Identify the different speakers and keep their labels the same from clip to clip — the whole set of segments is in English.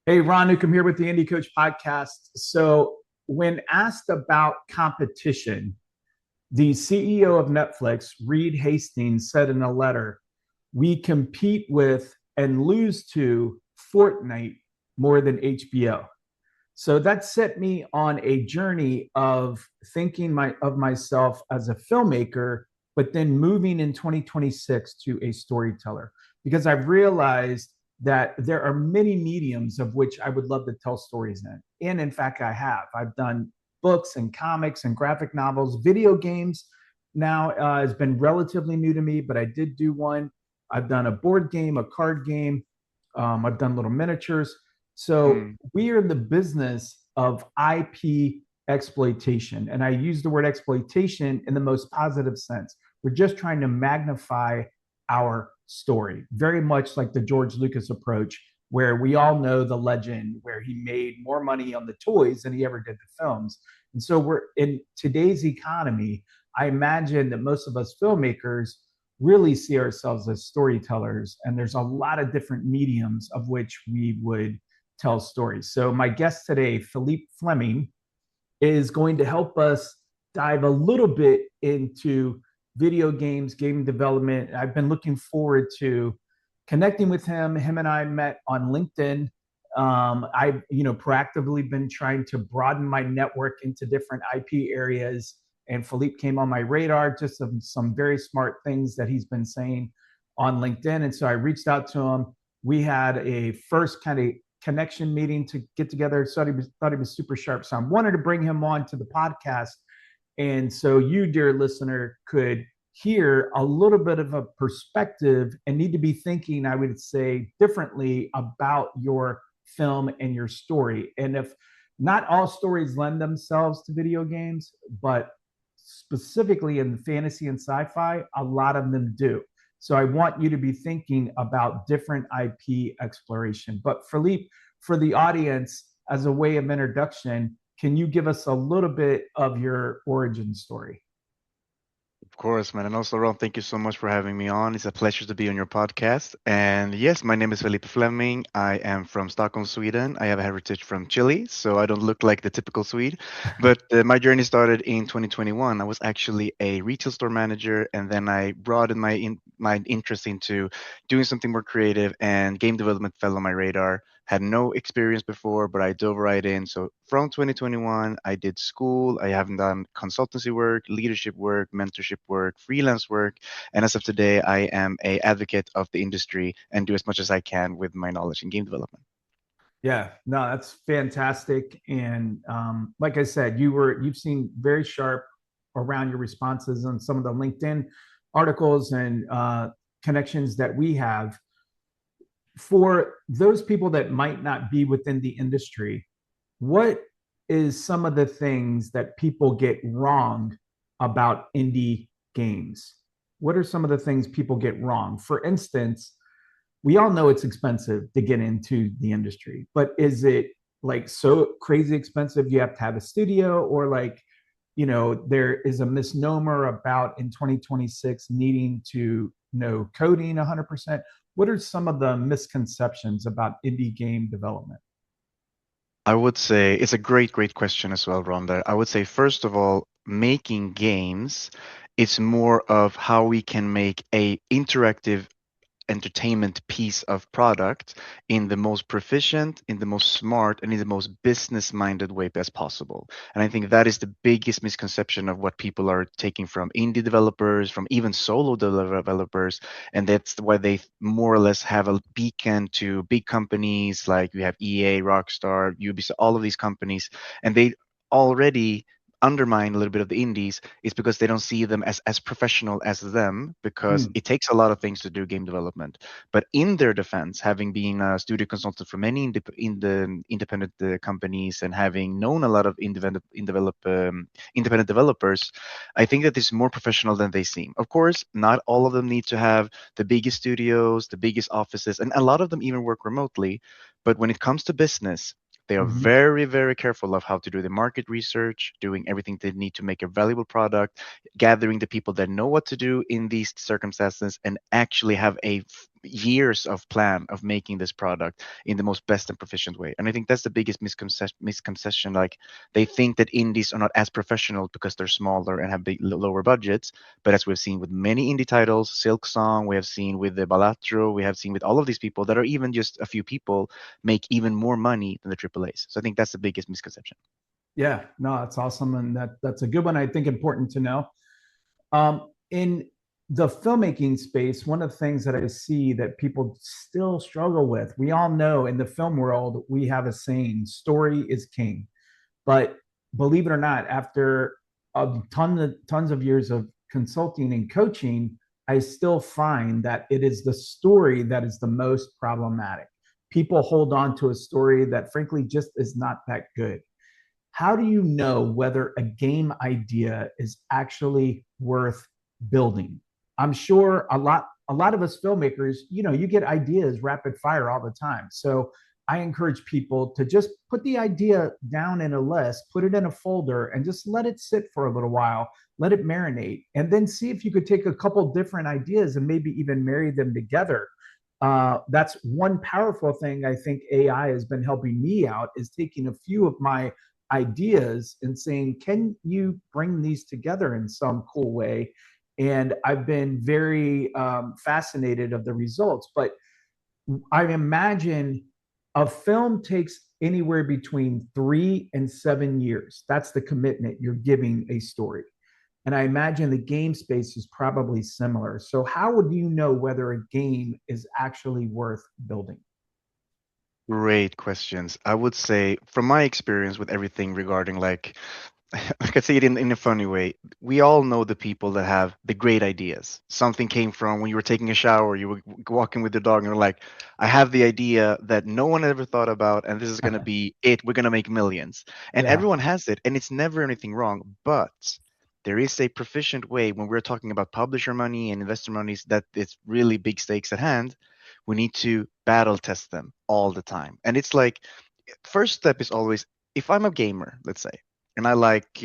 Speaker 1: Hey, Ron Newcomb here with the Indie Coach Podcast. So, when asked about competition, the CEO of Netflix, Reed Hastings, said in a letter, "We compete with and lose to Fortnite more than HBO." So that set me on a journey of thinking of myself as a filmmaker, but then moving in 2026 to a storyteller because I've realized that there are many mediums of which I would love to tell stories in. And in fact, I have. I've done books and comics and graphic novels, video games. Now has been relatively new to me, but I did do one. I've done a board game, a card game. I've done little miniatures. So
Speaker 2: Mm,
Speaker 1: we are in the business of IP exploitation. And I use the word exploitation in the most positive sense. We're just trying to magnify our story, very much like the George Lucas approach, where we all know the legend where he made more money on the toys than he ever did the films. And so we're in today's economy. I imagine that most of us filmmakers really see ourselves as storytellers, and there's a lot of different mediums of which we would tell stories. So, my guest today, Felipe Fleming, is going to help us dive a little bit into video games, game development. I've been looking forward to connecting with him. Him and I met on LinkedIn. I've proactively been trying to broaden my network into different IP areas, and Philippe came on my radar. Just some very smart things that he's been saying on LinkedIn, and so I reached out to him. We had a first kind of connection meeting to get together. Thought he was super sharp. So I wanted to bring him on to the podcast. And so you, dear listener, could hear a little bit of a perspective and need to be thinking, I would say, differently about your film and your story. And if not all stories lend themselves to video games, but specifically in fantasy and sci-fi, a lot of them do. So I want you to be thinking about different IP exploration. But Philippe, for the audience, as a way of introduction, can you give us a little bit of your origin story?
Speaker 2: of course, man. And also, Ron, thank you so much for having me on. It's a pleasure to be on your podcast. And yes, my name is Felipe Fleming. I am from Stockholm, Sweden. I have a heritage from Chile, so I don't look like the typical Swede. But my journey started in 2021. I was actually a retail store manager, and then I broadened my interest into doing something more creative, and game development fell on my radar. Had no experience before, but I dove right in. So from 2021, I did school. I haven't done consultancy work, leadership work, mentorship work, freelance work, and as of today, I am a advocate of the industry and do as much as I can with my knowledge in game development.
Speaker 1: Yeah, no, that's fantastic. And like I said, you've seen very sharp around your responses on some of the LinkedIn articles and connections that we have. For those people that might not be within the industry, what is some of the things that people get wrong about indie games? What are some of the things people get wrong? For instance, we all know it's expensive to get into the industry, but is it like so crazy expensive you have to have a studio, or like, there is a misnomer about in 2026 needing to know coding 100%? What are some of the misconceptions about indie game development?
Speaker 2: I would say it's a great question as well, Rhonda. I would say, first of all, making games, it's more of how we can make a interactive entertainment piece of product in the most proficient, in the most smart, and in the most business minded way as possible. And I think that is the biggest misconception of what people are taking from indie developers, from even solo developers. And that's why they more or less have a beacon to big companies like we have EA, Rockstar, Ubisoft, all of these companies, and they already undermine a little bit of the indies is because they don't see them as professional as them, because
Speaker 1: Hmm.
Speaker 2: it takes a lot of things to do game development. But in their defense, having been a studio consultant for many in the independent companies and having known a lot of independent developers, I think that it's more professional than they seem. Of course, not all of them need to have the biggest studios, the biggest offices, and a lot of them even work remotely. But when it comes to business, they are
Speaker 1: Mm-hmm.
Speaker 2: very careful of how to do the market research, doing everything they need to make a valuable product, gathering the people that know what to do in these circumstances, and actually have a years of plan of making this product in the most best and proficient way. And I think that's the biggest misconception. Like they think that indies are not as professional because they're smaller and have lower budgets. But as we've seen with many indie titles, Silk Song, we have seen with the Balatro, we have seen with all of these people that are even just a few people make even more money than the AAAs. So I think that's the biggest misconception.
Speaker 1: Yeah, no, that's awesome, and that's a good one. I think important to know. In the filmmaking space, one of the things that I see that people still struggle with, we all know in the film world, we have a saying, story is king. But believe it or not, after tons of years of consulting and coaching, I still find that it is the story that is the most problematic. People hold on to a story that frankly just is not that good. How do you know whether a game idea is actually worth building? I'm sure a lot of us filmmakers, you get ideas rapid fire all the time. So I encourage people to just put the idea down in a list, put it in a folder, and just let it sit for a little while, let it marinate, and then see if you could take a couple different ideas and maybe even marry them together. That's one powerful thing I think AI has been helping me out is taking a few of my ideas and saying, can you bring these together in some cool way? And I've been very fascinated of the results. But I imagine a film takes anywhere between 3 and 7 years. That's the commitment you're giving a story. And I imagine the game space is probably similar. So, how would you know whether a game is actually worth building?
Speaker 2: Great questions. I would say, from my experience with everything regarding like I could say it in a funny way. We all know the people that have the great ideas. Something came from when you were taking a shower, you were walking with the dog, and you're like, I have the idea that no one ever thought about, and this is going to be it. We're going to make millions. And
Speaker 1: Yeah.
Speaker 2: everyone has it, and it's never anything wrong. But there is a proficient way when we're talking about publisher money and investor monies that it's really big stakes at hand. We need to battle test them all the time. And it's like, first step is always if I'm a gamer, let's say, and I like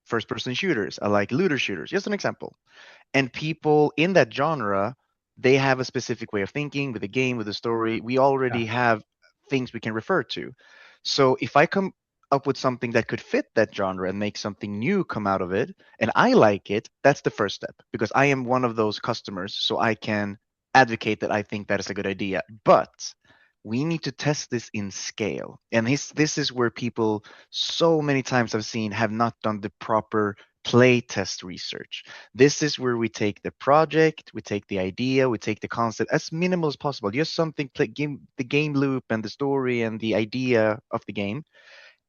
Speaker 2: first person shooters, I like looter shooters, just an example. And people in that genre, they have a specific way of thinking with the game, with the story. We
Speaker 1: Yeah.
Speaker 2: already have things we can refer to. So if I come up with something that could fit that genre and make something new come out of it, and I like it, that's the first step because I am one of those customers. So I can advocate that I think that is a good idea. But we need to test this in scale. And this is where people so many times I've seen have not done the proper play test research. This is where we take the project, we take the idea, we take the concept as minimal as possible. Just something the game loop and the story and the idea of the game,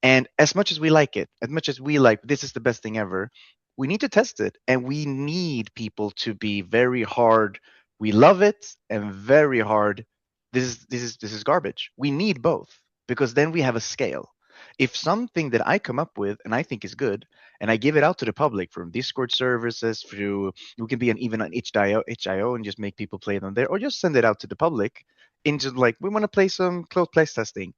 Speaker 2: and as much as we like it, as much as we like this is the best thing ever, we need to test it. And we need people to be very hard. We love it and very hard. This is garbage. We need both because then we have a scale. If something that I come up with and I think is good, and I give it out to the public from Discord services, through we can be even on itch.io and just make people play them there, or just send it out to the public into like we want to play some close play testing,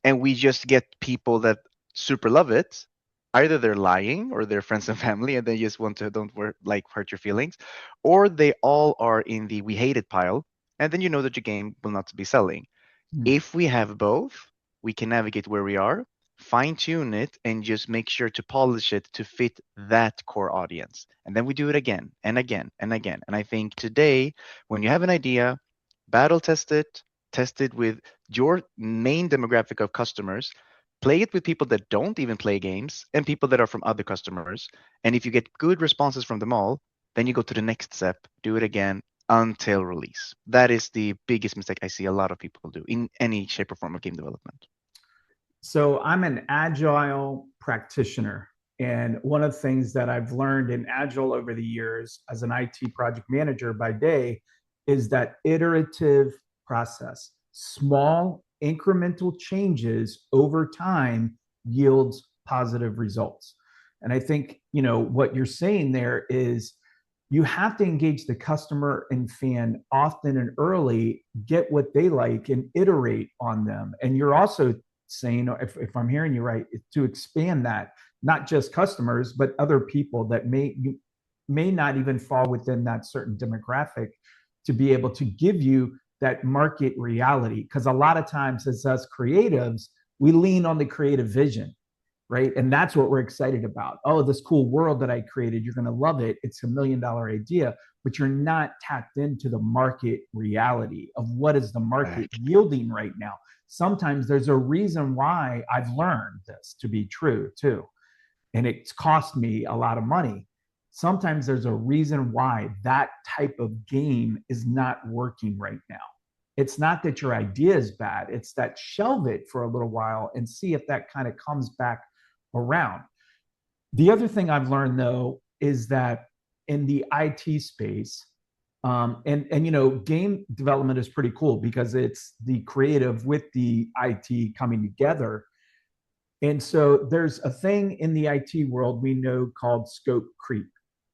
Speaker 2: and we just get people that super love it. Either they're lying or they're friends and family and they just want to don't like hurt your feelings, or they all are in the we hate it pile, and then you know that your game will not be selling.
Speaker 1: Mm.
Speaker 2: If we have both, we can navigate where we are, fine tune it, and just make sure to polish it to fit that core audience. And then we do it again and again and again. And I think today, when you have an idea, battle test it with your main demographic of customers, play it with people that don't even play games and people that are from other customers. And if you get good responses from them all, then you go to the next step, do it again until release. That is the biggest mistake I see a lot of people do in any shape or form of game development.
Speaker 1: So I'm an agile practitioner. And one of the things that I've learned in agile over the years as an IT project manager by day is that iterative process, small incremental changes over time yields positive results. And I think, what you're saying there is you have to engage the customer and fan often and early, get what they like and iterate on them. And you're also saying, if I'm hearing you right, to expand that, not just customers, but other people that may not even fall within that certain demographic to be able to give you that market reality. Because a lot of times as us creatives, we lean on the creative vision, right? And that's what we're excited about. Oh, this cool world that I created, you're going to love it. It's $1 million idea, but you're not tapped into the market reality of what is the market
Speaker 2: Right.
Speaker 1: yielding right now. Sometimes there's a reason why I've learned this to be true too. And it's cost me a lot of money. Sometimes there's a reason why that type of game is not working right now. It's not that your idea is bad, it's that shelve it for a little while and see if that kind of comes back around. The other thing I've learned though is that in the IT space, and game development is pretty cool because it's the creative with the IT coming together. And so there's a thing in the IT world we know called scope creep,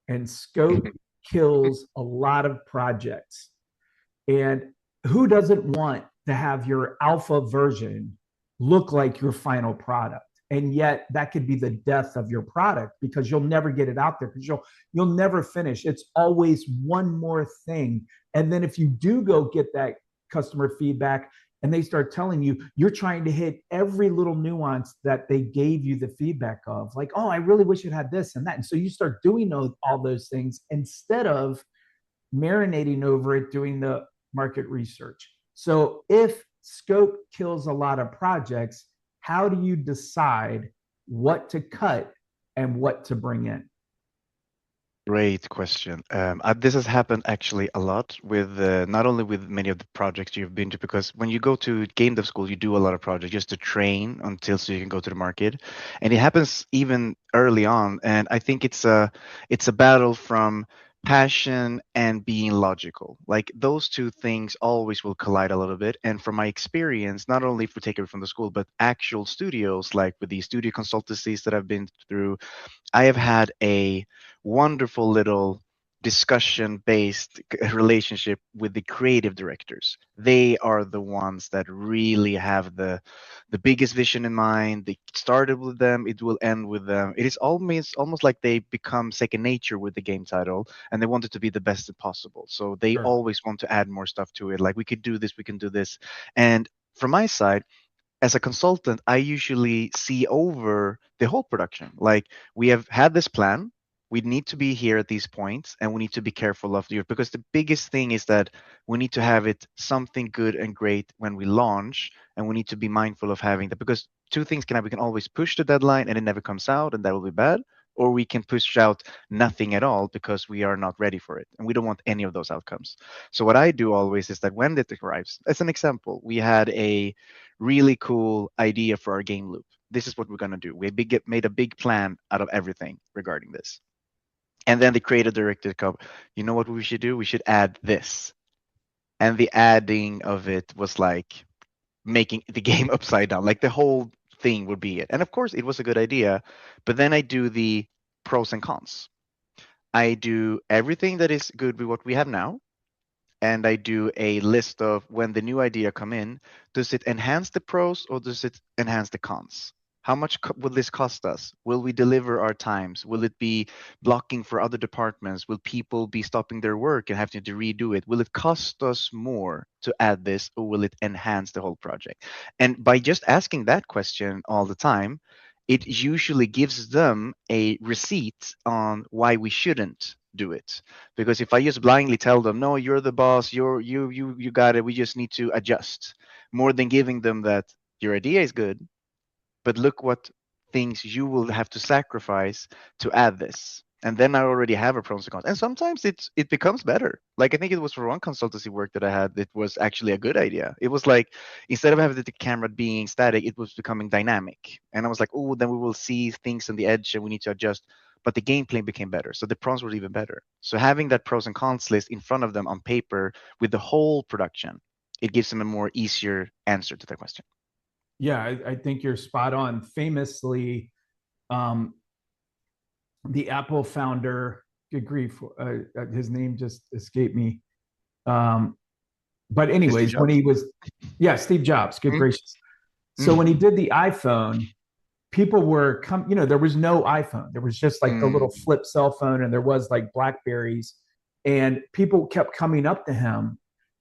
Speaker 1: and scope kills a lot of projects. And who doesn't want to have your alpha version look like your final product? And yet that could be the death of your product because you'll never get it out there because you'll never finish. It's always one more thing. And then if you do go get that customer feedback and they start telling you you're trying to hit every little nuance that they gave you the feedback of, like, oh, I really wish it had this and that. And so you start doing all those things instead of marinating over it, doing the market research. So if scope kills a lot of projects, how do you decide what to cut and what to bring in?
Speaker 2: Great question. This has happened actually a lot with not only with many of the projects you've been to, because when you go to game dev school, you do a lot of projects just to train until so you can go to the market, and it happens even early on. And I think it's a battle from passion and being logical. Like those two things always will collide a little bit. And from my experience, not only if we take it from the school, but actual studios, like with the studio consultancies that I've been through, I have had a wonderful little discussion based relationship with the creative directors. They are the ones that really have the biggest vision in mind. They started with them, it will end with them. It is almost like they become second nature with the game title, and they want it to be the best possible. So they
Speaker 1: Sure.
Speaker 2: always want to add more stuff to it. Like we could do this, we can do this. And from my side, as a consultant, I usually see over the whole production. Like we have had this plan, we need to be here at these points, and we need to be careful of the because the biggest thing is that we need to have it something good and great when we launch, and we need to be mindful of having that because two things can happen. We can always push the deadline and it never comes out, and that will be bad. Or we can push out nothing at all because we are not ready for it. And we don't want any of those outcomes. So, what I do always is that when it arrives, as an example, we had a really cool idea for our game loop. This is what we're going to do. Made a big plan out of everything regarding this. And then the creative director come, you know what we should do? We should add this. And the adding of it was like making the game upside down. Like the whole thing would be it. And of course, it was a good idea. But then I do the pros and cons. I do everything that is good with what we have now, and I do a list of when the new idea come in, does it enhance the pros or does it enhance the cons? How much will this cost us? Will we deliver our times? Will it be blocking for other departments? Will people be stopping their work and having to redo it? Will it cost us more to add this or will it enhance the whole project? And by just asking that question all the time, it usually gives them a receipt on why we shouldn't do it. Because if I just blindly tell them, no, you're the boss, you got it, we just need to adjust, more than giving them that your idea is good, but look what things you will have to sacrifice to add this. And then I already have a pros and cons. And sometimes it becomes better. Like I think it was for one consultancy work that I had, it was actually a good idea. It was like instead of having the camera being static, it was becoming dynamic. And I was like, oh, then we will see things on the edge and we need to adjust. But the gameplay became better. So the pros were even better. So having that pros and cons list in front of them on paper with the whole production, it gives them a more easier answer to the question.
Speaker 1: Yeah, I think you're spot on. Famously, um, the Apple founder, good grief, his name just escaped me. Um, but
Speaker 2: Steve
Speaker 1: anyways, when
Speaker 2: Jobs.
Speaker 1: he was, yeah, Steve Jobs, good
Speaker 2: Mm-hmm.
Speaker 1: gracious. So when he did the iPhone, people were there was no iPhone. There was just like the little
Speaker 2: Mm-hmm.
Speaker 1: flip cell phone, and there was like Blackberries, and people kept coming up to him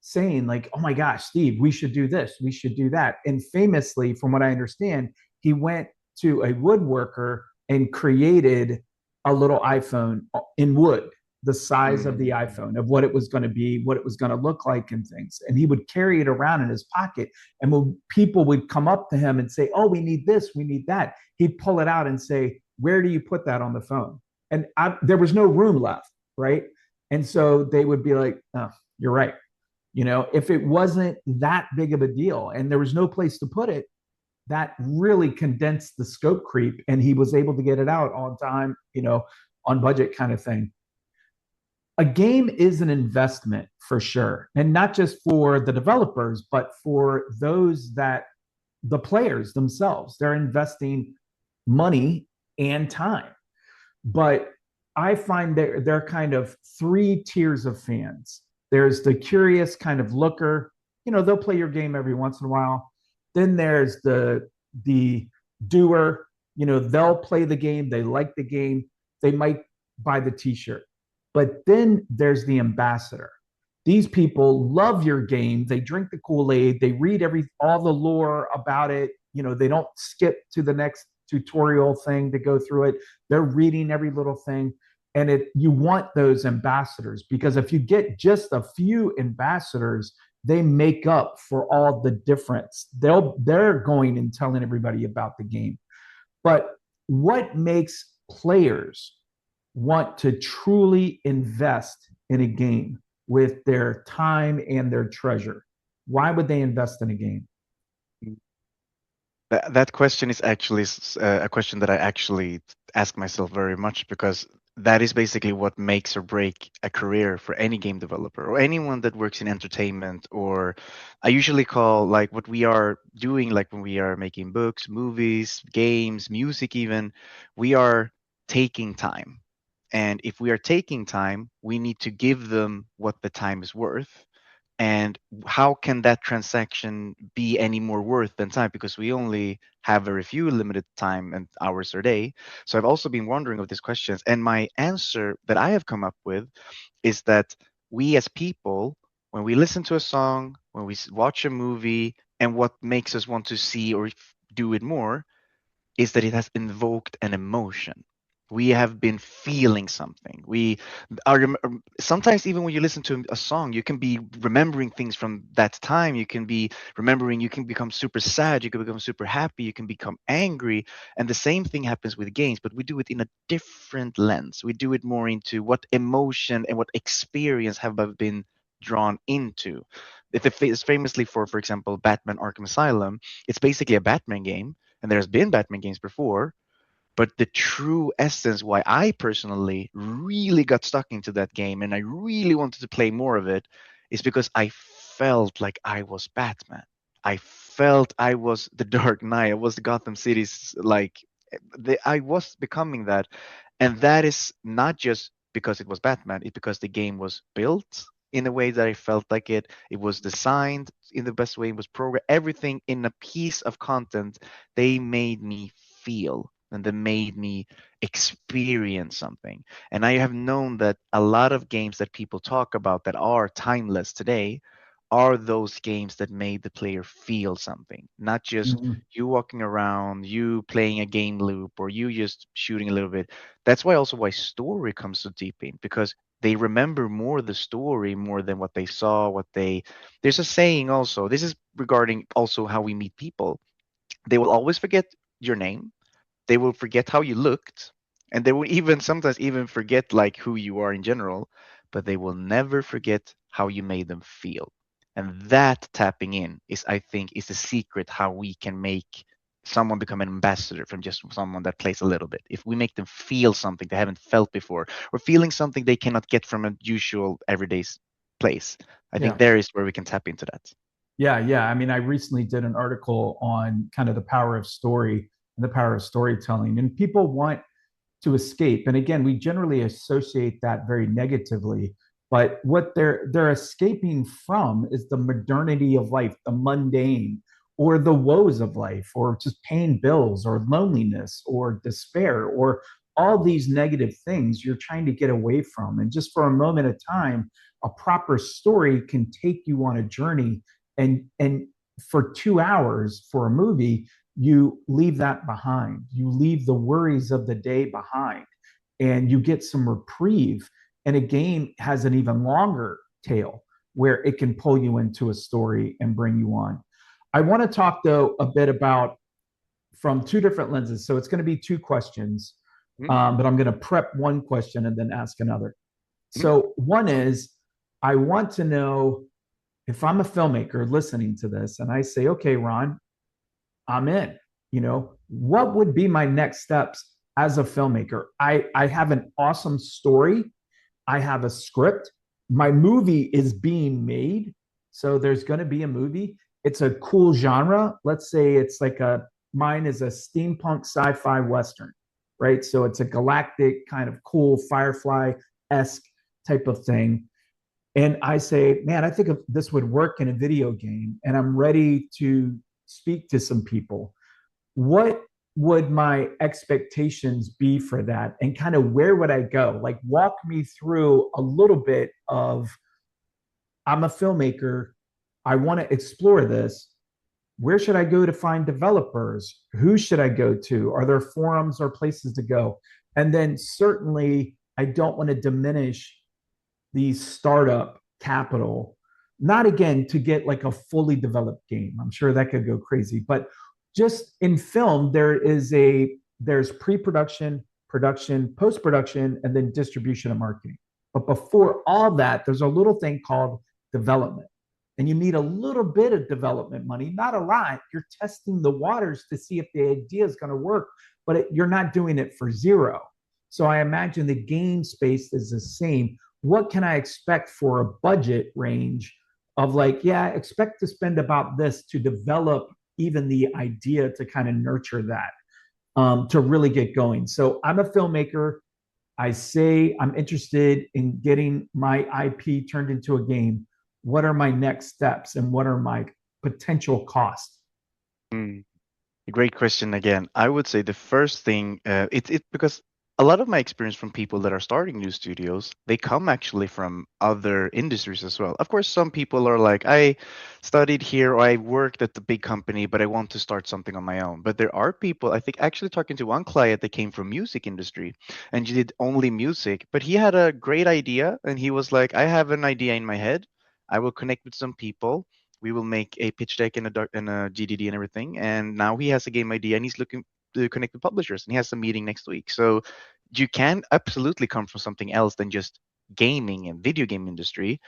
Speaker 1: saying like, "Oh my gosh, Steve, we should do this, we should do that." And famously, from what I understand, he went to a woodworker and created a little iPhone in wood, the size of the
Speaker 2: Mm.
Speaker 1: iPhone, of what it was going to be, what it was going to look like, and things. And he would carry it around in his pocket. And when people would come up to him and say, "Oh, we need this, we need that," he'd pull it out and say, "Where do you put that on the phone?" And there was no room left, right? And so they would be like, "Oh, you're right." If it wasn't that big of a deal and there was no place to put it, that really condensed the scope creep, and he was able to get it out on time, on budget, kind of thing. A game is an investment for sure, and not just for the developers, but for those that the players themselves. They're investing money and time. But I find there are kind of three tiers of fans. There's the curious kind of looker. They'll play your game every once in a while. Then there's the doer. They'll play the game. They like the game. They might buy the T-shirt. But then there's the ambassador. These people love your game. They drink the Kool-Aid. They read all the lore about it. They don't skip to the next tutorial thing to go through it. They're reading every little thing. And you want those ambassadors, because if you get just a few ambassadors, they make up for all the difference. They're going and telling everybody about the game. But what makes players want to truly invest in a game with their time and their treasure? Why would they invest in a game?
Speaker 2: That question is actually a question that I actually ask myself very much, because that is basically what makes or break a career for any game developer or anyone that works in entertainment. Or I usually call, like, what we are doing, like when we are making books, movies, games, music, even, we are taking time. And if we are taking time, we need to give them what the time is worth. And how can that transaction be any more worth than time? Because we only have very few limited time and hours a day. So I've also been wondering of these questions. And my answer that I have come up with is that we as people, when we listen to a song, when we watch a movie, and what makes us want to see or do it more is that it has invoked an emotion. We have been feeling something. We are sometimes, even when you listen to a song, you can be remembering things from that time. You can be remembering. You can become super sad. You can become super happy. You can become angry. And the same thing happens with games, but we do it in a different lens. We do it more into what emotion and what experience have I been drawn into. It's famously for example, Batman Arkham Asylum. It's basically a Batman game, and there's been Batman games before, but the true essence why I personally really got stuck into that game and I really wanted to play more of it is because I felt like I was Batman. I felt I was the Dark Knight. I was Gotham City's, like, I was becoming that. And that is not just because it was Batman, it's because the game was built in a way that I felt like it. It was designed in the best way, it was programmed, everything in a piece of content. They made me feel and they made me experience something. And I have known that a lot of games that people talk about that are timeless today are those games that made the player feel something, not just
Speaker 1: Mm-hmm.
Speaker 2: you walking around, you playing a game loop, or you just shooting a little bit. That's why also why story comes so deep in, because they remember more the story more than what they saw, what they there's a saying also. This is regarding also how we meet people. They will always forget your name, they will forget how you looked, and they will even sometimes even forget like who you are in general, but they will never forget how you made them feel. And that tapping in is, I think, is the secret how we can make someone become an ambassador from just someone that plays a little bit. If we make them feel something they haven't felt before, or feeling something they cannot get from a usual everyday place, I think
Speaker 1: Yeah.
Speaker 2: there is where we can tap into that.
Speaker 1: Yeah, yeah. I mean, I recently did an article on kind of the power of story and the power of storytelling, and people want to escape. And again, we generally associate that very negatively. But what they're escaping from is the modernity of life, the mundane, or the woes of life, or just paying bills, or loneliness, or despair, or all these negative things you're trying to get away from. And just for a moment of time, a proper story can take you on a journey. And for 2 hours for a movie, you leave that behind. You leave the worries of the day behind and you get some reprieve. And a game has an even longer tail where it can pull you into a story and bring you on. I want to talk though a bit about from two different lenses. So it's going to be two questions,
Speaker 2: Mhm,
Speaker 1: but I'm going to prep one question and then ask another.
Speaker 2: mhm,
Speaker 1: So one is, I want to know if I'm a filmmaker listening to this and I say, okay, Ron, I'm in. What would be my next steps as a filmmaker? I have an awesome story. I have a script. My movie is being made. So there's going to be a movie. It's a cool genre. Let's say it's like mine is a steampunk sci fi Western, right? So it's a galactic kind of cool Firefly esque type of thing. And I say, man, I think if this would work in a video game and I'm ready to speak to some people. What would my expectations be for that? And kind of where would I go? Like, walk me through a little bit of I'm a filmmaker. I want to explore this. Where should I go to find developers? Who should I go to? Are there forums or places to go? And then certainly, I don't want to diminish the startup capital, not again to get like a fully developed game. I'm sure that could go crazy, but just in film, there's pre-production, production, post-production, and then distribution and marketing. But before all that, there's a little thing called development. And you need a little bit of development money, not a lot. You're testing the waters to see if the idea is going to work, but you're not doing it for zero. So I imagine the game space is the same. What can I expect for a budget range of like, yeah, expect to spend about this to develop even the idea to kind of nurture that to really get going. So I'm a filmmaker. I say I'm interested in getting my IP turned into a game. What are my next steps and what are my potential costs?
Speaker 2: mm. Great question again. I would say the first thing, it because a lot of my experience from people that are starting new studios, they come actually from other industries as well. Of course, some people are like, I studied here or I worked at the big company, but I want to start something on my own. But there are people, I think actually talking to one client that came from music industry and he did only music, but he had a great idea and he was like, I have an idea in my head. I will connect with some people, we will make a pitch deck and a GDD and everything. And now he has a game idea and he's looking to connect with publishers and he has a meeting next week. So you can absolutely come from something else than just gaming and video game industry.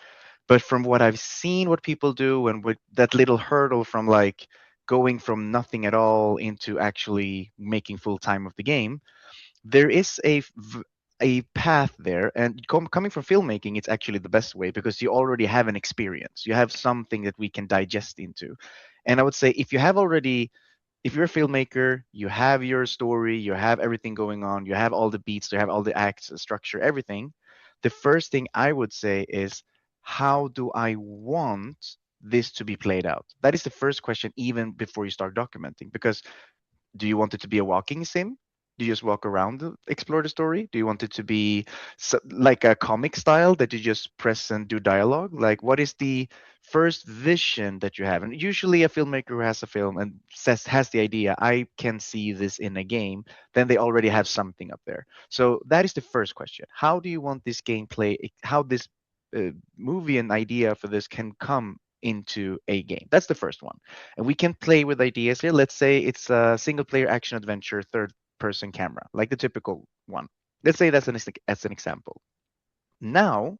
Speaker 2: But from what I've seen, what people do and with that little hurdle from like going from nothing at all into actually making full time of the game, there is a path there, and coming from filmmaking, it's actually the best way because you already have an experience, you have something that we can digest into. And I would say if you have already, if you're a filmmaker, you have your story, you have everything going on, you have all the beats, you have all the acts, the structure, everything, the first thing I would say is, how do I want this to be played out? That is the first question even before you start documenting, because do you want it to be a walking sim? Do you just walk around, explore the story? Do you want it to be like a comic style that you just press and do dialogue? Like, what is the first vision that you have? And usually, a filmmaker who has a film and says has the idea, I can see this in a game, then they already have something up there. So that is the first question. How do you want this gameplay? How this movie and idea for this can come into a game? That's the first one. And we can play with ideas here. Let's say it's a single player action adventure, third person camera, like the typical one. Let's say that's as an example. Now,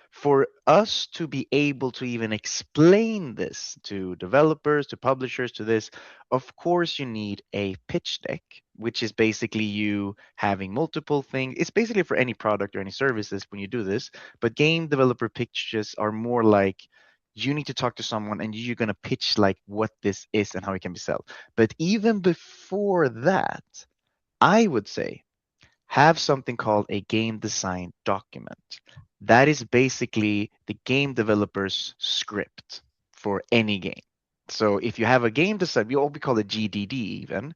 Speaker 2: for us to be able to even explain this to developers, to publishers, to this, of course, you need a pitch deck, which is basically you having multiple things. It's basically for any product or any services when you do this, but game developer pitches are more like you need to talk to someone and you're going to pitch like what this is and how it can be sold. But even before that, I would say have something called a game design document. That is basically the game developer's script for any game. So if you have a game design, we call it GDD even.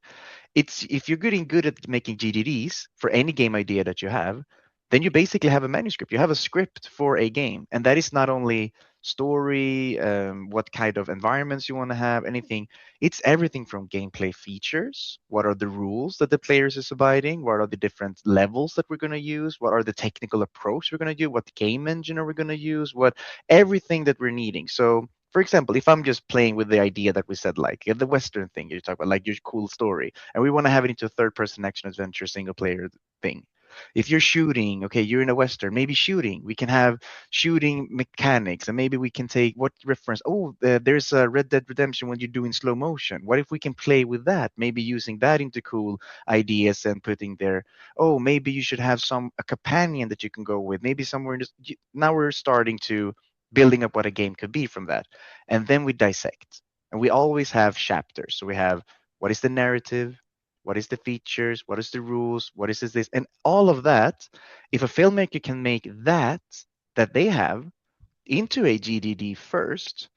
Speaker 2: It's if you're getting good at making GDDs for any game idea that you have, then you basically have a manuscript. You have a script for a game, and that is not only story, what kind of environments you want to have, anything. It's everything from gameplay features. What are the rules that the players is abiding? What are the different levels that we're going to use? What are the technical approach we're going to do? What game engine are we going to use? What everything that we're needing. So for example, if I'm just playing with the idea that we said, like the Western thing you talk about, like your cool story, and we want to have it into a third person action adventure single player thing. If you're shooting, okay, you're in a Western, maybe shooting. We can have shooting mechanics, and maybe we can take what reference. Oh, there's a Red Dead Redemption when you're doing slow motion. What if we can play with that? Maybe using that into cool ideas and putting there. Oh, maybe you should have some a companion that you can go with. Maybe somewhere in this. Now we're starting to building up what a game could be from that, and then we dissect. And we always have chapters. So we have what is the narrative, what is the features, what is the rules, what is this, and all of that. If a filmmaker can make that they have into a GDD first,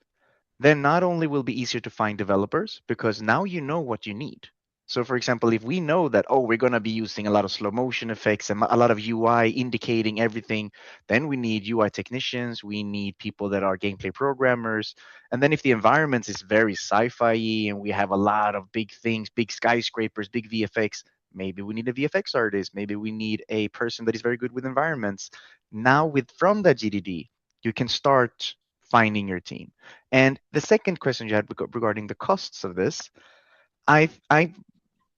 Speaker 2: then not only will it be easier to find developers because now you know what you need. So, for example, if we know that, oh, we're going to be using a lot of slow motion effects and a lot of UI indicating everything, then we need UI technicians, we need people that are gameplay programmers. And then if the environment is very sci fi and we have a lot of big things, big skyscrapers, big VFX, maybe we need a VFX artist, maybe we need a person that is very good with environments. Now, with from that GDD, you can start finding your team. And the second question you had regarding the costs of this, I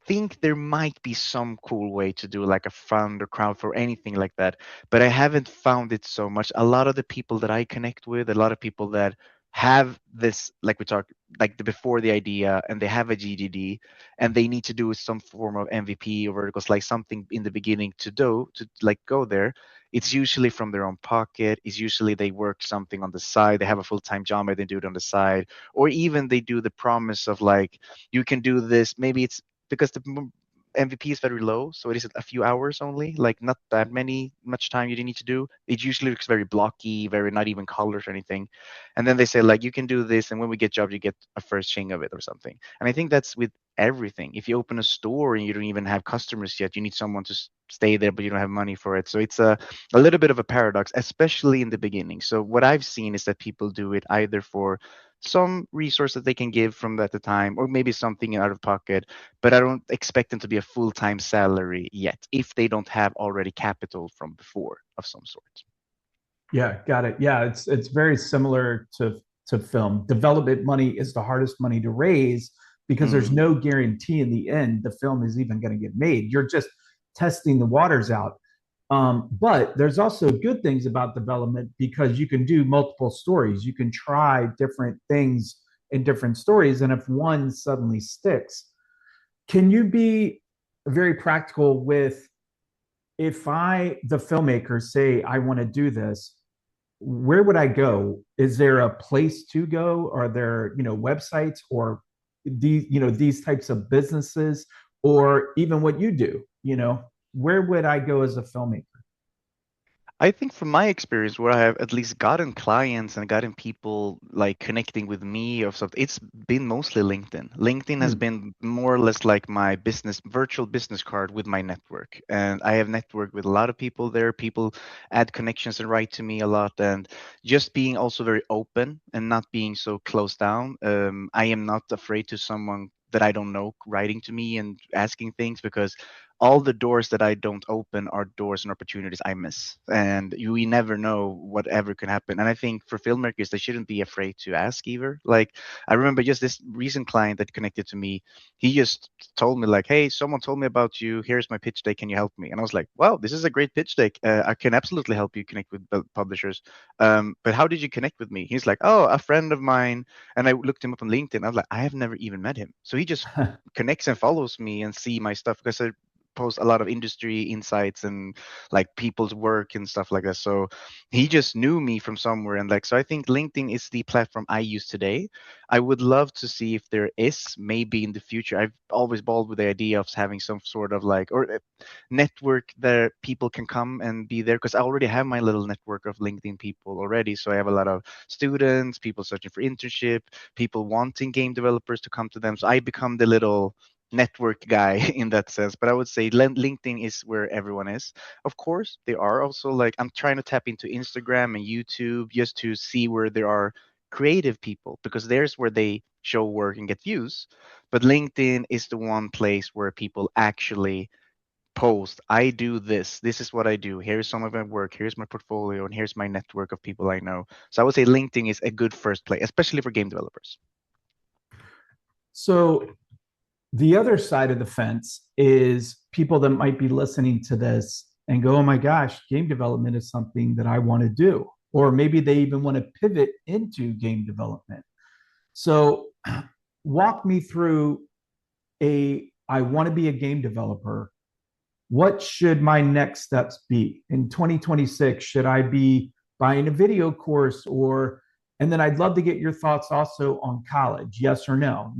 Speaker 2: think there might be some cool way to do like a fund or crowd for anything like that, but I haven't found it so much. A lot of the people that I connect with, a lot of people that have this, like we talked, like the before the idea, and they have a GDD, and they need to do some form of MVP or verticals, like something in the beginning to like go there. It's usually from their own pocket. It's usually they work something on the side. They have a full-time job, and they do it on the side, or even they do the promise of like you can do this. Maybe it's because the MVP is very low, so it is a few hours only, like not that much time you need to do. It usually looks very blocky, very not even colors or anything. And then they say like you can do this, and when we get jobs, you get a first shing of it or something. And I think that's with everything. If you open a store and you don't even have customers yet, you need someone to stay there, but you don't have money for it. So it's a little bit of a paradox, especially in the beginning. So what I've seen is that people do it either for some resource that they can give from at the time, or maybe something out of pocket, but I don't expect them to be a full-time salary yet if they don't have already capital from before of some sort.
Speaker 1: Yeah, got it. Yeah, it's very similar to film. Development money is the hardest money to raise because there's
Speaker 2: Mm,
Speaker 1: no guarantee in the end the film is even going to get made. You're just testing the waters out. But there's also good things about development because you can do multiple stories. You can try different things in different stories, and if one suddenly sticks, can you be very practical with if the filmmaker, say I want to do this, where would I go? Is there a place to go? Are there, websites or these types of businesses, or even what you do? Where would I go as a filmmaker?
Speaker 2: I think from my experience, where I have at least gotten clients and gotten people like connecting with me or something, it's been mostly LinkedIn. LinkedIn has
Speaker 1: Hmm.
Speaker 2: been more or less like my business, virtual business card with my network. And I have networked with a lot of people there. People add connections and write to me a lot. And just being also very open and not being so closed down. I am not afraid to someone that I don't know writing to me and asking things because all the doors that I don't open are doors and opportunities I miss. And we never know whatever can happen. And I think for filmmakers, they shouldn't be afraid to ask either. Like, I remember just this recent client that connected to me. He just told me, like, hey, someone told me about you. Here's my pitch deck. Can you help me? And I was like, wow, this is a great pitch deck. I can absolutely help you connect with publishers. But how did you connect with me? He's like, oh, a friend of mine. And I looked him up on LinkedIn. I was like, I have never even met him. So he just connects and follows me and see my stuff because post a lot of industry insights and like people's work and stuff like that. So he just knew me from somewhere, and like, so I think LinkedIn is the platform I use today. I would love to see if there is maybe in the future. I've always balled with the idea of having some sort of like, or network that people can come and be there, because I already have my little network of LinkedIn people already. So I have a lot of students, people searching for internship, people wanting game developers to come to them. So I become the little network guy in that sense. But I would say LinkedIn is where everyone is. Of course, they are also like, I'm trying to tap into Instagram and YouTube just to see where there are creative people, because there's where they show work and get views. But LinkedIn is the one place where people actually post, I do this, this is what I do, here's some of my work, here's my portfolio, and here's my network of people I know. So I would say LinkedIn is a good first place, especially for game developers.
Speaker 1: So the other side of the fence is people that might be listening to this and go, oh my gosh, game development is something that I want to do. Or maybe they even want to pivot into game development. So walk me through I want to be a game developer. What should my next steps be in 2026? Should I be buying a video course, or and then I'd love to get your thoughts also on college, yes or no.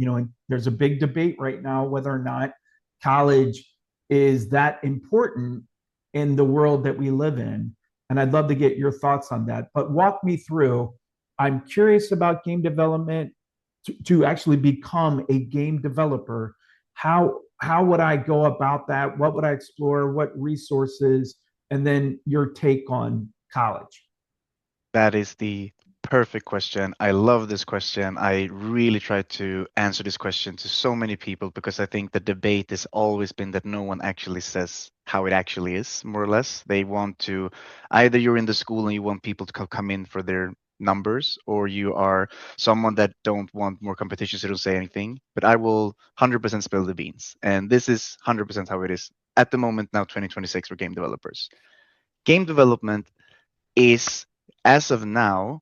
Speaker 1: There's a big debate right now whether or not college is that important in the world that we live in, and I'd love to get your thoughts on that. But walk me through. I'm curious about game development to actually become a game developer. How would I go about that? What would I explore? What resources? And then your take on college.
Speaker 2: That is the perfect question. I love this question. I really try to answer this question to so many people, because I think the debate has always been that no one actually says how it actually is, more or less. They want to, either you're in the school and you want people to come in for their numbers, or you are someone that don't want more competition, so don't say anything. But I will 100% spill the beans. And this is 100% how it is at the moment now, 2026, for game developers. Game development is, as of now,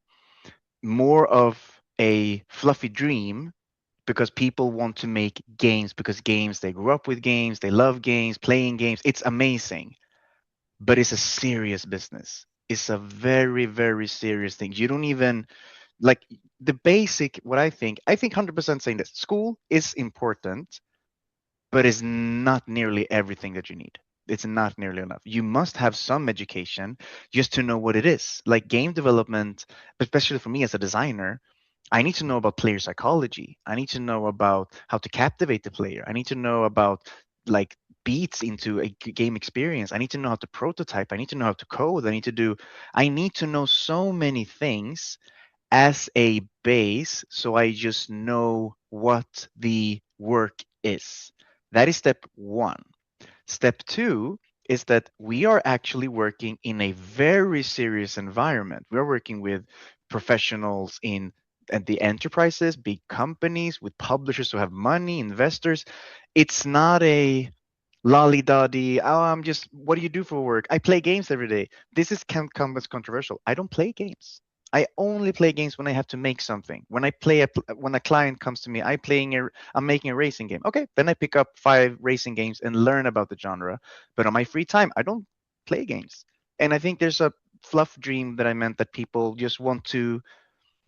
Speaker 2: more of a fluffy dream, because people want to make games, because games, they grew up with games, they love games, playing games. It's amazing, but it's a serious business. It's a very, very serious thing. You don't even like the basic, what I think 100% saying this school is important, but it's not nearly everything that you need. It's not nearly enough. You must have some education just to know what it is. Like game development, especially for me as a designer, I need to know about player psychology. I need to know about how to captivate the player. I need to know about like beats into a game experience. I need to know how to prototype. I need to know how to code. I need to know so many things as a base, so I just know what the work is. That is step one. Step two is that we are actually working in a very serious environment. We're working with professionals in at the enterprises, big companies, with publishers who have money, investors. It's not a lolly doddy. Oh, what do you do for work? I play games every day. This is can come as controversial. I don't play games. I only play games when I have to make something. When a client comes to me, I'm making a racing game. Okay, then I pick up 5 racing games and learn about the genre. But on my free time, I don't play games. And I think there's a fluff dream that I meant, that people just want to,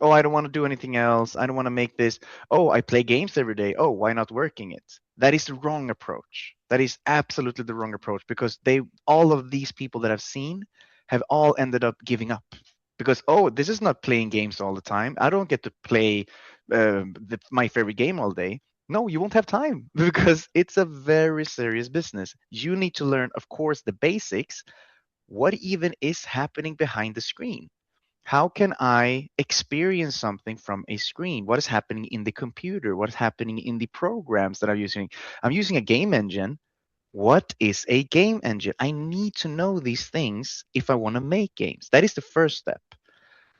Speaker 2: oh, I don't want to do anything else. I don't want to make this. Oh, I play games every day. Oh, why not working it? That is the wrong approach. That is absolutely the wrong approach, because all of these people that I've seen have all ended up giving up, because, oh, this is not playing games all the time. I don't get to play my favorite game all day. No, you won't have time because it's a very serious business. You need to learn, of course, the basics. What even is happening behind the screen? How can I experience something from a screen? What is happening in the computer? What is happening in the programs that I'm using? I'm using a game engine. What is a game engine? I need to know these things if I want to make games. That is the first step.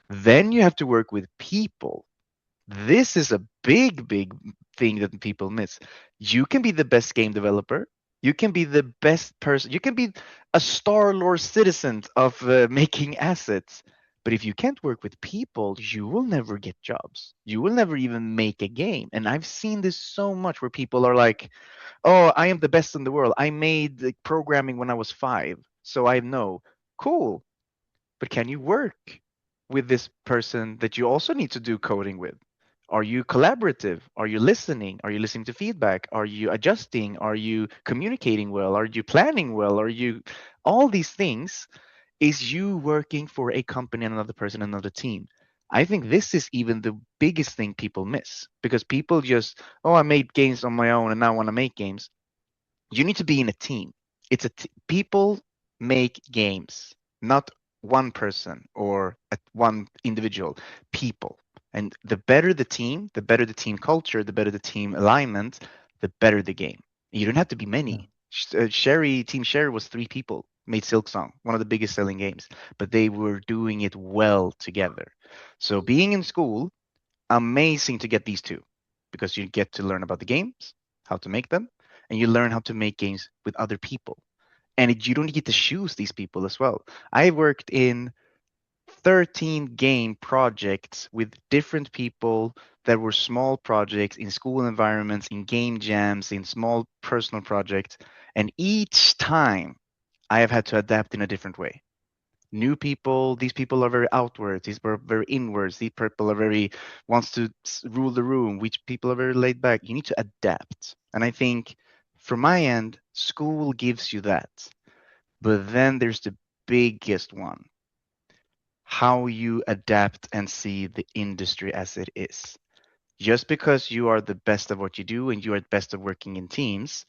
Speaker 2: Then you have to work with people. This is a big, big thing that people miss. You can be the best game developer. You can be the best person. You can be a Star Lord citizen of making assets. But if you can't work with people, you will never get jobs. You will never even make a game. And I've seen this so much where people are like, oh, I am the best in the world. I made the programming when I was 5, so I know. Cool. But can you work with this person that you also need to do coding with? Are you collaborative? Are you listening? Are you listening to feedback? Are you adjusting? Are you communicating well? Are you planning well? Are you all these things is you working for a company, another person, another team. I think this is even the biggest thing people miss because people just, oh, I made games on my own and now I want to make games. You need to be in a team. People make games, not one person or one individual. People, and the better the team culture, the better the team alignment, the better the game. You don't have to be
Speaker 1: Yeah.
Speaker 2: many. Team Sherry was 3 people. Made Silksong, one of the biggest selling games, but they were doing it well together. So being in school, amazing to get these two because you get to learn about the games, how to make them, and you learn how to make games with other people. And you don't get to choose these people as well. I worked in 13 game projects with different people that were small projects in school environments, in game jams, in small personal projects. And each time I have had to adapt in a different way. New people, these people are very outwards, these are very inwards, these people are very wants to rule the room, which people are very laid back. You need to adapt. And I think from my end, school gives you that. But then there's the biggest one, how you adapt and see the industry as it is. Just because you are the best of what you do and you are the best of working in teams,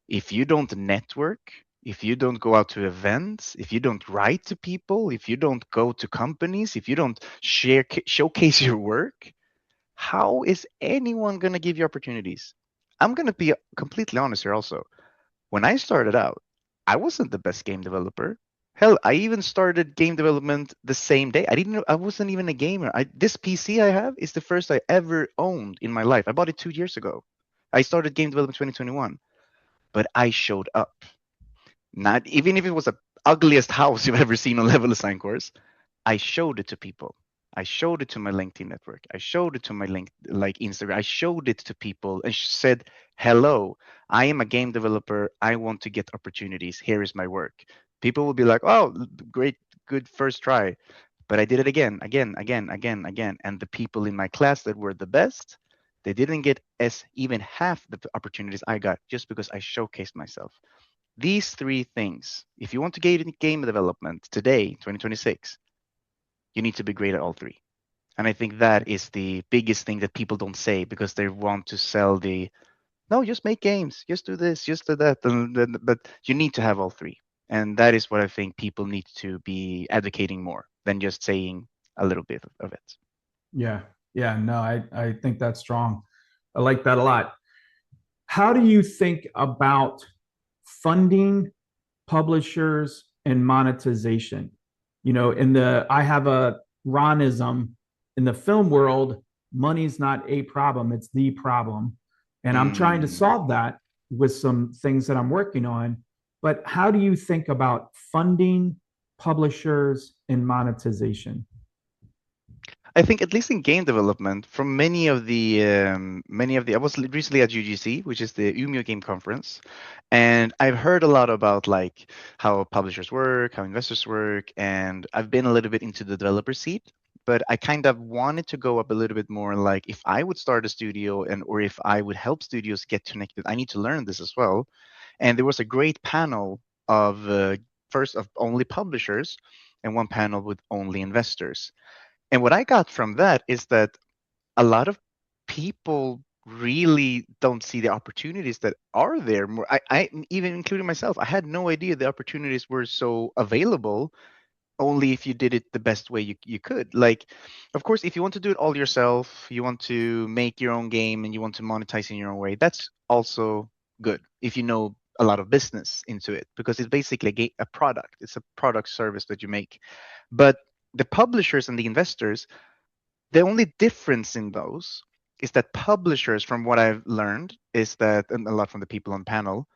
Speaker 2: if you don't network, if you don't go out to events, if you don't write to people, if you don't go to companies, if you don't showcase your work, how is anyone going to give you opportunities? I'm going to be completely honest here also. When I started out, I wasn't the best game developer. Hell, I even started game development the same day. I wasn't even a gamer. This PC I have is the first I ever owned in my life. I bought it 2 years ago. I started game development 2021, but I showed up. Not even if it was the ugliest house you've ever seen on level design course, I showed it to people. I showed it to my LinkedIn network. I showed it to my Instagram. I showed it to people and said, "Hello, I am a game developer. I want to get opportunities. Here is my work." People will be like, "Oh, great, good first try." But I did it again, again, again, again, again. And the people in my class that were the best, they didn't get as even half the opportunities I got just because I showcased myself. These 3 things, if you want to get in game development today, 2026, you need to be great at all 3. And I think that is the biggest thing that people don't say because they want to sell the no, just make games, just do this, just do that. But you need to have all 3. And that is what I think people need to be advocating more than just saying a little bit of it.
Speaker 1: Yeah. Yeah. No, I think that's strong. I like that a lot. How do you think about funding publishers and monetization? I have a Ronism in the film world, money's not a problem, it's the problem. And I'm trying to
Speaker 2: Mm.
Speaker 1: solve that with some things that I'm working on. But how do you think about funding publishers and monetization?
Speaker 2: I think at least in game development, from I was recently at UGC, which is the Umeå Game Conference, and I've heard a lot about like how publishers work, how investors work, and I've been a little bit into the developer seat. But I kind of wanted to go up a little bit more like if I would start a studio and or if I would help studios get connected, I need to learn this as well. And there was a great panel of first of only publishers and one panel with only investors. And what I got from that is that a lot of people really don't see the opportunities that are there. I even including myself, I had no idea the opportunities were so available only if you did it the best way you could. Like, of course, if you want to do it all yourself, you want to make your own game and you want to monetize in your own way, that's also good if you know a lot of business into it because it's basically a product. It's a product service that you make. But the publishers and the investors, the only difference in those is that publishers, from what I've learned, is that, and a lot from the people on panel,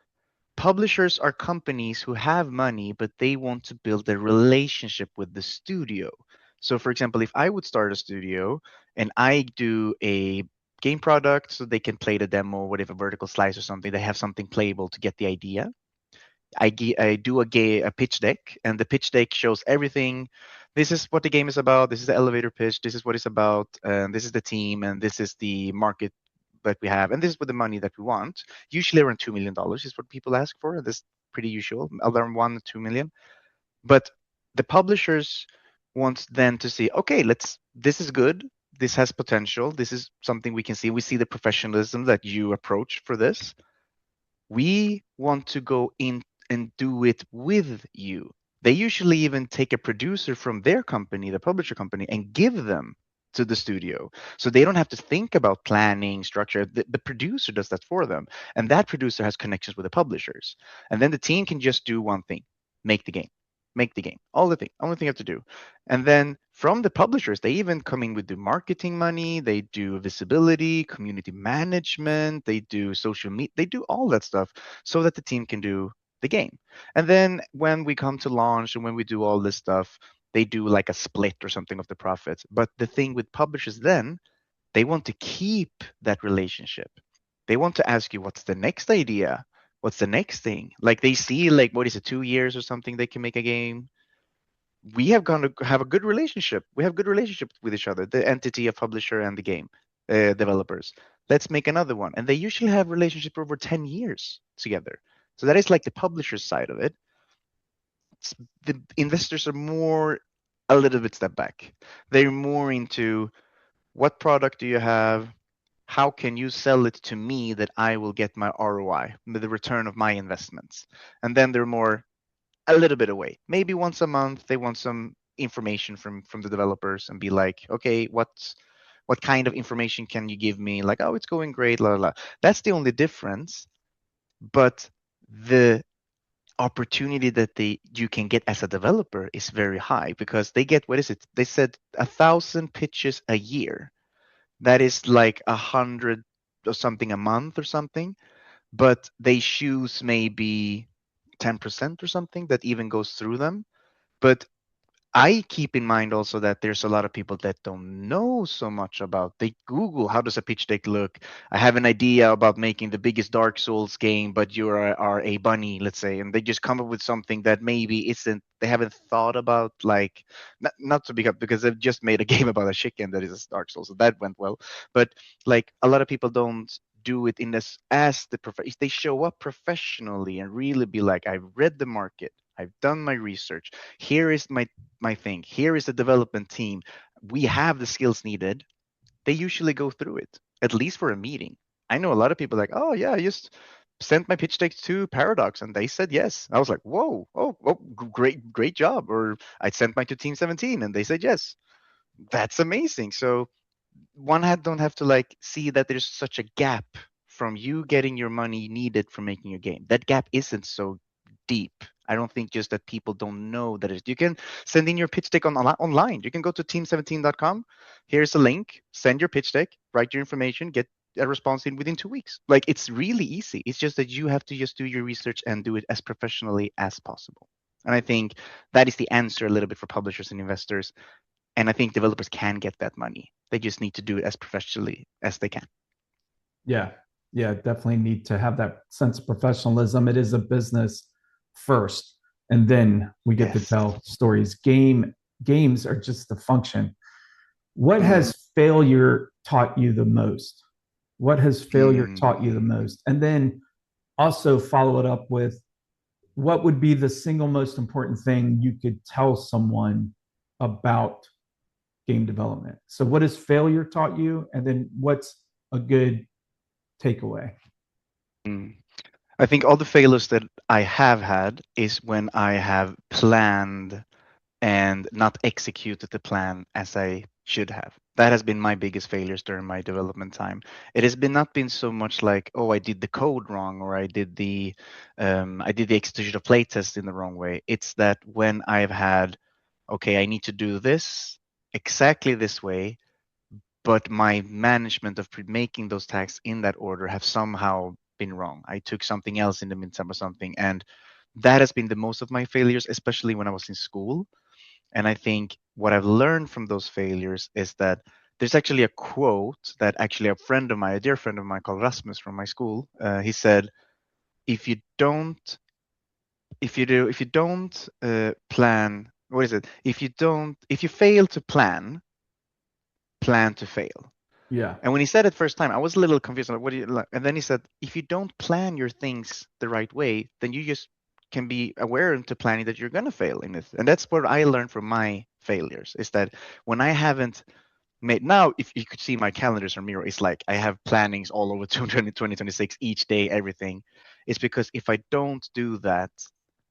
Speaker 2: publishers are companies who have money, but they want to build a relationship with the studio. So, for example, if I would start a studio and I do a game product so they can play the demo, whatever vertical slice or something, they have something playable to get the idea. I do a pitch deck, and the pitch deck shows everything. This is what the game is about. This is the elevator pitch. This is what it's about. And this is the team, and this is the market that we have, and this is what the money that we want. Usually around $2 million is what people ask for. This is pretty usual, around 1 to 2 million. But the publishers want then to see, okay, let's. This is good. This has potential. This is something we can see. We see the professionalism that you approach for this. We want to go in and do it with you. They usually even take a producer from their company, the publisher company, and give them to the studio. So they don't have to think about planning, structure. The producer does that for them. And that producer has connections with the publishers. And then the team can just do one thing, make the game. Make the game. Only thing you have to do. And then from the publishers, they even come in with the marketing money, they do visibility, community management, they do social media, they do all that stuff so that the team can do the game. And then when we come to launch and when we do all this stuff, they do like a split or something of the profits. But the thing with publishers then, they want to keep that relationship. They want to ask you, what's the next idea? What's the next thing? Like they see, like, what is it, 2 years or something, they can make a game. We have gone to have a good relationship. We have good relationship with each other, the entity of publisher and the game developers. Let's make another one. And they usually have relationship for over 10 years together. So that is like the publisher side of it. The investors are more a little bit step back. They're more into what product do you have? How can you sell it to me that I will get my ROI, the return of my investments? And then they're more a little bit away. Maybe once a month they want some information from the developers and be like, okay, what kind of information can you give me? Like, oh, it's going great, la la la. That's the only difference. But the opportunity that you can get as a developer is very high because they get, what is it? They said 1,000 pitches a year. That is like 100 or something a month or something. But they choose maybe 10% or something that even goes through them. But I keep in mind also that there's a lot of people that don't know so much about. They Google how does a pitch deck look. I have an idea about making the biggest Dark Souls game, but you are a bunny, let's say, and they just come up with something that maybe isn't. They haven't thought about, like, not to be up because they've just made a game about a chicken that is a Dark Souls, so that went well. But like a lot of people don't do it in this as the if they show up professionally and really be like, I've read the market, I've done my research, here is my thing. Here is the development team. We have the skills needed. They usually go through it, at least for a meeting. I know a lot of people like, oh yeah, I just sent my pitch deck to Paradox and they said yes. I was like, whoa, oh, great job. Or I sent mine to Team 17 and they said yes. That's amazing. So one had don't have to like see that there's such a gap from you getting your money needed for making your game. That gap isn't so deep. I don't think just that people don't know that you can send in your pitch deck online. You can go to team17.com. Here's a link. Send your pitch deck. Write your information. Get a response in within 2 weeks. Like it's really easy. It's just that you have to just do your research and do it as professionally as possible. And I think that is the answer a little bit for publishers and investors. And I think developers can get that money. They just need to do it as professionally as they can.
Speaker 1: Yeah. Yeah. Definitely need to have that sense of professionalism. It is a business first, and then we get to
Speaker 2: Yes.
Speaker 1: tell stories. Games are just the function. What
Speaker 2: Mm,
Speaker 1: has failure taught you the most? What has failure taught you the
Speaker 2: mm,
Speaker 1: most? And then also follow it up with what would be the single most important thing you could tell someone about game development? So, what has failure taught you? And then what's a good takeaway?
Speaker 2: mm. I think all the failures that I have had is when I have planned and not executed the plan as I should have. That has been my biggest failures during my development time. It has been not been so much like, oh, I did the code wrong or I did the execution of playtest in the wrong way. It's that when I've had, okay, I need to do this exactly this way, but my management of making those tasks in that order have somehow been wrong. I took something else in the meantime or something, and that has been the most of my failures, especially when I was in school. And I think what I've learned from those failures is that there's actually a quote that actually a friend of mine, a dear friend of mine called Rasmus from my school, he said, if you don't, if you don't plan, what is it? If you fail to plan, plan to fail.
Speaker 1: Yeah.
Speaker 2: And when he said it first time, I was a little confused. I'm like, what do you like? And then he said, if you don't plan your things the right way, then you just can be aware into planning that you're gonna fail in it. And that's what I learned from my failures is that when I haven't made now, if you could see my calendars on Miro, it's like I have plannings all over 2026 each day, everything. It's because if I don't do that,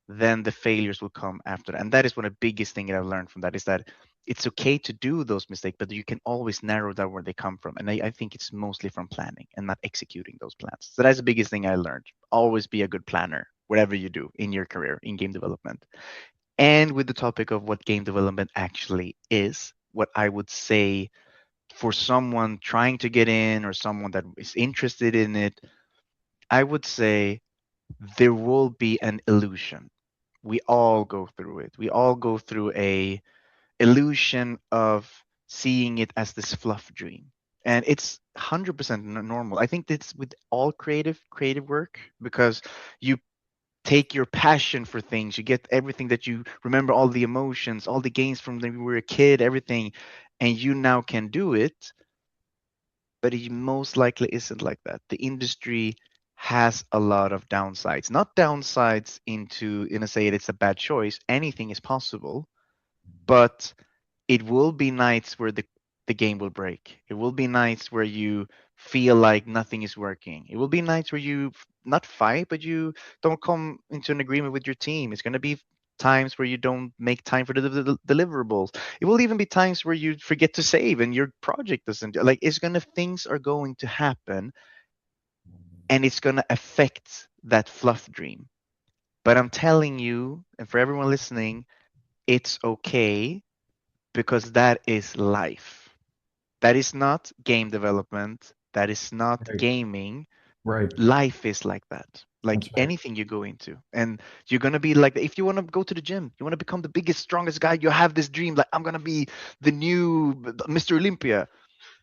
Speaker 2: then the failures will come after that. And that is one of the biggest thing that I've learned from that is that it's okay to do those mistakes, but you can always narrow down where they come from. And I think it's mostly from planning and not executing those plans. So that's the biggest thing I learned. Always be a good planner, whatever you do in your career in game development. And with the topic of what game development actually is, what I would say for someone trying to get in or someone that is interested in it, I would say there will be an illusion. We all go through it. We all go through a illusion of seeing it as this fluff dream. And it's 100% normal. I think that's with all creative work because you take your passion for things, you get everything that you remember, all the emotions, all the games from when you were a kid, everything, and you now can do it, but it most likely isn't like that. The industry has a lot of downsides. Not downsides into in a say it's a bad choice. Anything is possible, but it will be nights where the game will break. It will be nights where you feel like nothing is working. It will be nights where you not fight, but you don't come into an agreement with your team. It's going to be times where you don't make time for the deliverables. It will even be times where you forget to save and your project doesn't like it's going to things are going to happen and it's going to affect that fluff dream. But I'm telling you, and for everyone listening, it's okay because that is life. That is not game development. That is not
Speaker 1: Right.
Speaker 2: gaming.
Speaker 1: Right.
Speaker 2: Life is like that. Like
Speaker 1: That's right.
Speaker 2: anything you go into. And you're going to be like, if you want to go to the gym, you want to become the biggest, strongest guy, you have this dream, like, I'm going to be the new Mr. Olympia.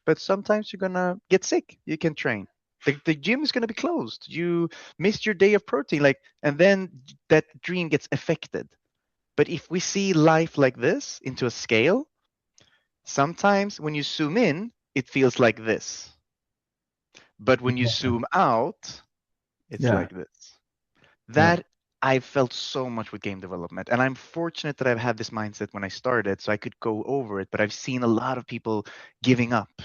Speaker 2: But sometimes you're going to get sick. You can train. The gym is going to be closed. You missed your day of protein. Like, and then that dream gets affected. But if we see life like this into a scale, sometimes when you zoom in, it feels like this. But when you zoom out, it's
Speaker 1: Yeah.
Speaker 2: like this.
Speaker 1: Yeah.
Speaker 2: That I felt so much with game development. And I'm fortunate that I've had this mindset when I started so I could go over it. But I've seen a lot of people giving up.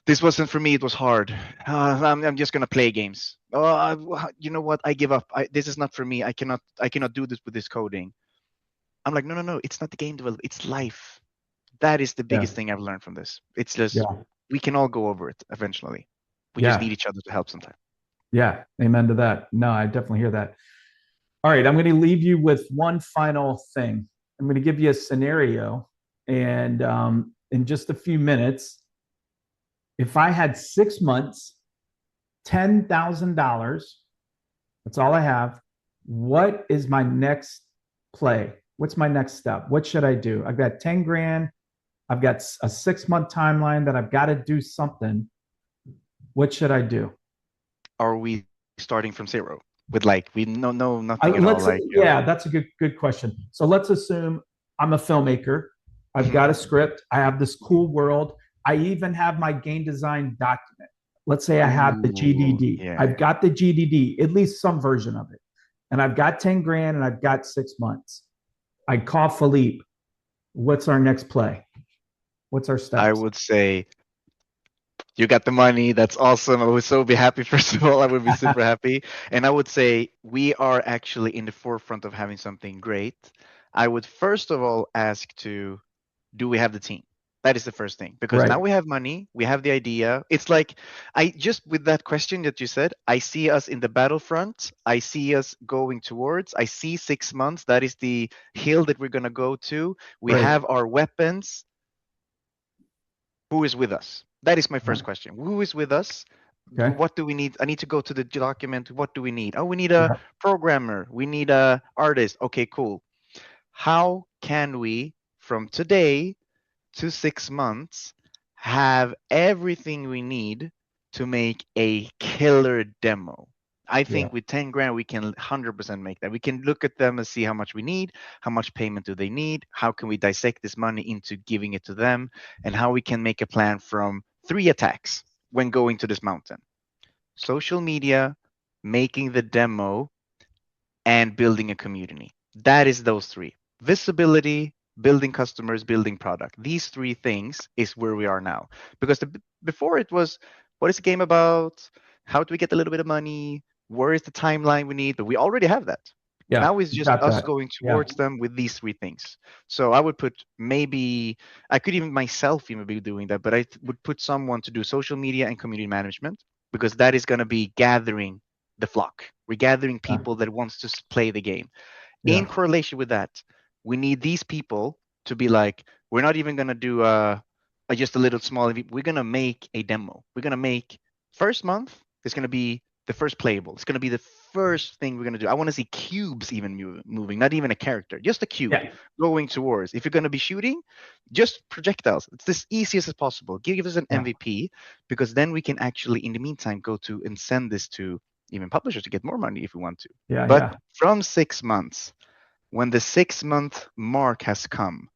Speaker 2: This wasn't for me, it was hard. I'm just going to play games. Oh, you know what? I give up. This is not for me. I cannot do this with this coding. I'm like, no, no, no. It's not the game development. It's life. That is the
Speaker 1: Yeah.
Speaker 2: biggest thing I've learned from this. It's just
Speaker 1: Yeah.
Speaker 2: we can all go over it eventually. We just
Speaker 1: Yeah.
Speaker 2: need each other to help sometimes.
Speaker 1: Yeah. Amen to that. No, I definitely hear that. All right. I'm going to leave you with one final thing. I'm going to give you a scenario. And in just a few minutes, if I had 6 months, $10,000, that's all I have. What is my next play? What's my next step? What should I do? I've got 10 grand. I've got a 6 month timeline that I've got to do something. What should I do?
Speaker 2: Are we starting from zero with like we know nothing at all?
Speaker 1: Let's
Speaker 2: Like,
Speaker 1: Yeah, that's a good question. So let's assume I'm a filmmaker. I've
Speaker 2: mhm.
Speaker 1: got a script. I have this cool world. I even have my game design document. Let's say I have the
Speaker 2: Ooh,
Speaker 1: GDD.
Speaker 2: yeah.
Speaker 1: I've got the GDD, at least some version of it. And I've got 10 grand and I've got 6 months. I call Philippe. What's our next play? What's our
Speaker 2: I
Speaker 1: steps?
Speaker 2: would say you got the money. That's awesome. I would so be happy. First of all, I would be super happy. And I would say we are actually in the forefront of having something great. I would first of all ask to do we have the team? That is the first thing because now
Speaker 1: Right,
Speaker 2: we have money, we have the idea. It's like I just with that question that you said, I see us in the battlefront. I see us going towards. I see 6 months. That is the hill that we're gonna go to. We
Speaker 1: right.
Speaker 2: have our weapons. Who is with us? That is my first question. Who is with us?
Speaker 1: Okay.
Speaker 2: What do we need? I need to go to the document. What do we need? Oh, we need a
Speaker 1: Yeah.
Speaker 2: programmer. We need a artist. Okay, cool. How can we from today to 6 months, have everything we need to make a killer demo. I
Speaker 1: Yeah.
Speaker 2: think with 10 grand, we can 100% make that. We can look at them and see how much we need, how much payment do they need, how can we dissect this money into giving it to them, and how we can make a plan from 3 attacks when going to this mountain: social media, making the demo, and building a community. That is those three: visibility, building customers, building product. These three things is where we are now. Because before it was, what is the game about? How do we get a little bit of money? Where is the timeline we need? But we already have that.
Speaker 1: Yeah.
Speaker 2: Now it's
Speaker 1: You
Speaker 2: just
Speaker 1: got
Speaker 2: us
Speaker 1: that.
Speaker 2: going
Speaker 1: Yeah.
Speaker 2: towards them with these three things. So I would put, maybe I could even myself even be doing that, but I would put someone to do social media and community management, because that is going to be gathering the flock. We're gathering
Speaker 1: Yeah.
Speaker 2: people that wants to play the game. In
Speaker 1: Yeah.
Speaker 2: correlation with that, we need these people to be like, we're not even gonna do just a little small. We're gonna make a demo. We're gonna make, first month is gonna be the first playable. It's gonna be the first thing we're gonna do. I want to see cubes even moving, not even a character, just a cube
Speaker 1: Yeah.
Speaker 2: going towards. If you're gonna be shooting, just projectiles. It's as easy as possible. Give us an
Speaker 1: Yeah.
Speaker 2: MVP, because then we can actually, in the meantime, go to and send this to even publishers to get more money if we want to.
Speaker 1: Yeah.
Speaker 2: But
Speaker 1: Yeah.
Speaker 2: from 6 months, when the 6 month mark has come,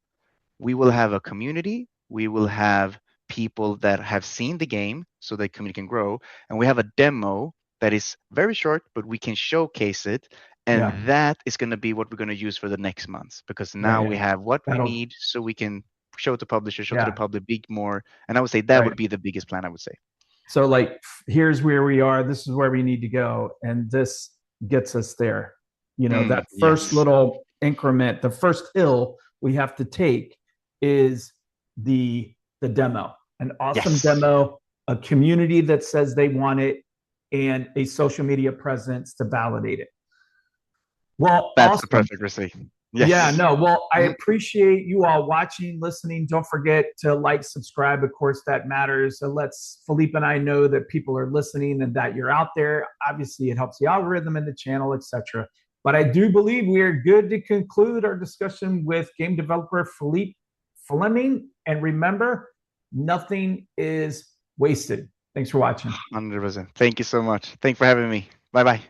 Speaker 2: we will have a community. We will have people that have seen the game so the community can grow. And we have a demo that is very short, but we can showcase it.
Speaker 1: Yeah.
Speaker 2: And that is going to be what we're going to use for the next months, because
Speaker 1: Yeah.
Speaker 2: now we
Speaker 1: Yeah.
Speaker 2: have what we
Speaker 1: That'll.
Speaker 2: need so we can show to publishers, show to the
Speaker 1: Yeah.
Speaker 2: public, big more. And I would say that
Speaker 1: Right.
Speaker 2: would be the biggest plan, I would say.
Speaker 1: So, like, here's where we are. This is where we need to go, and this gets us there. That first
Speaker 2: Yes,
Speaker 1: little increment, the first hill we have to take is the demo, an awesome
Speaker 2: yes,
Speaker 1: demo, a community that says they want it, and a social media presence to validate it. Well,
Speaker 2: that's the
Speaker 1: awesome.
Speaker 2: perfect recipe.
Speaker 1: Yeah,
Speaker 2: Yes.
Speaker 1: no. Well, I
Speaker 2: Mhm.
Speaker 1: appreciate you all watching, listening. Don't forget to like, subscribe. Of course, that matters. So let's Felipe and I know that people are listening and that you're out there. Obviously, it helps the algorithm in the channel, etc. But I do believe we are good to conclude our discussion with game developer Felipe Fleming. And remember, nothing is wasted. Thanks for watching.
Speaker 2: 100%. Thank you so much. Thanks for having me. Bye bye.